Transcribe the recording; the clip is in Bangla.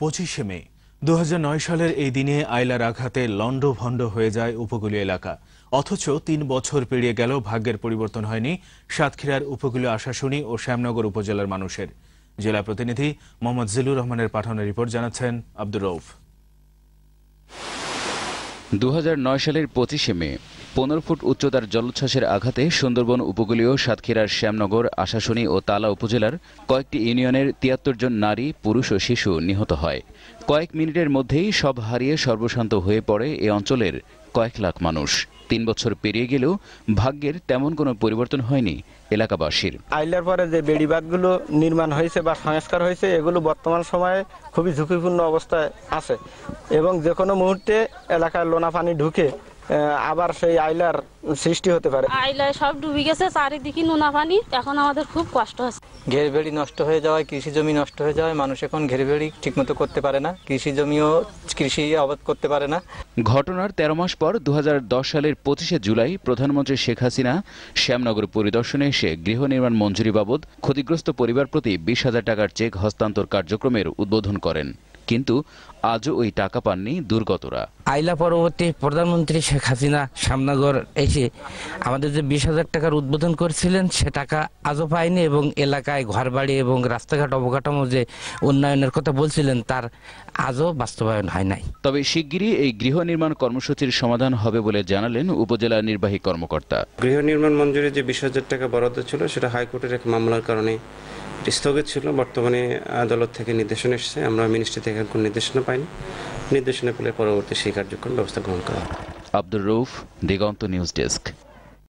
25শে মে 2009 সালের এই দিনে আইলার আঘাতে লন্ডভন্ড হয়ে যায় উপকূলীয় এলাকা। অথচ 3 বছর পেরিয়ে গেল ভাগ্যের পরিবর্তন হয়নি সাতক্ষীরার উপকূলীয় আশাশুনি ও শ্যামনগর উপজেলার মানুষের। জেলা প্রতিনিধি মোহাম্মদ জিলুর রহমানের পাঠানো রিপোর্ট জানাচ্ছেন আব্দুর রউফ। 2009 সালের 25শে মে 15 ফুট উচ্চতার জলোচ্ছ্বাসের আঘাতে সুন্দরবন উপকূলীয় সাতক্ষীরার শ্যামনগর, আশাশুনি ও তালা উপজেলার কয়েকটি ইউনিয়নের 73 জন নারী, পুরুষ ও শিশু নিহত হয়। কয়েক মিনিটের মধ্যেই সব হারিয়ে সর্বশান্ত হয়ে পড়ে এ অঞ্চলের কয়েক লাখ মানুষ। 3 বছর পেরিয়ে গেলেও ভাগ্যের তেমন কোনো পরিবর্তন হয়নি এলাকাবাসীর। আইলার পরে যে বেড়িবাঁধগুলো নির্মাণ হয়েছে বা সংস্কার হয়েছে, এগুলো বর্তমান সময়ে খুবই ঝুঁকিপূর্ণ অবস্থায় আছে এবং যে কোনো মুহূর্তে এলাকায় লোনা পানি ঢুকে আবার সেই আইলার সৃষ্টি হতে পারে। আইলায় সব ডুবে গেছে, চারিদিকে নোনা পানি, এখন আমাদের খুব কষ্ট হচ্ছে। ঘেরবেড়ি নষ্ট হয়ে যাওয়ায়, কৃষি জমি নষ্ট হয়ে যাওয়ায় মানুষ এখন ঘেরবেড়ি ঠিকমতো করতে পারে না, কৃষি জমিও কৃষি আবাদ করতে পারে না। ঘটনার 13 মাস পর 2010 সালের 25শে জুলাই প্রধানমন্ত্রী শেখ হাসিনা শ্যামনগর পরিদর্শনে এসে গৃহ নির্মাণ মঞ্জুরি বাবদ ক্ষতিগ্রস্ত পরিবার প্রতি 20,000 টাকার চেক হস্তান্তর কার্যক্রমের উদ্বোধন করেন। কিন্তু আজও ওই টাকা পাননি দুর্গতরা। আইলা পরবর্তী প্রধানমন্ত্রী শেখ হাসিনা শ্যামনগর এসে আমাদের যে 20,000 টাকার উদ্বোধন করেছিলেন, সে টাকা আজও পায়নি এবং এলাকায় ঘরবাড়ি এবং রাস্তাঘাট অবকাঠামো যে উন্নয়নের কথা বলছিলেন, তার আজও বাস্তবায়ন হয় নাই। তবে শিগগিরই এই গৃহ নির্মাণ কর্মসূচির সমাধান হবে বলে জানালেন উপজেলা নির্বাহী কর্মকর্তা। গৃহ নির্মাণ মঞ্জুরি যে 20,000 টাকা বরাদ্দ ছিল, সেটা হাইকোর্টের এক মামলার কারণে স্থগিত ছিল। বর্তমানে আদালত থেকে নির্দেশনা এসেছে, আমরা মিনিস্ট্রি থেকে কোনো নির্দেশনা পাইনি। নির্দেশনা পেলে পরবর্তী সেই কার্যক্রম ব্যবস্থা গ্রহণ করা হবে। আব্দুর রউফ, দিগন্ত নিউজ ডেস্ক।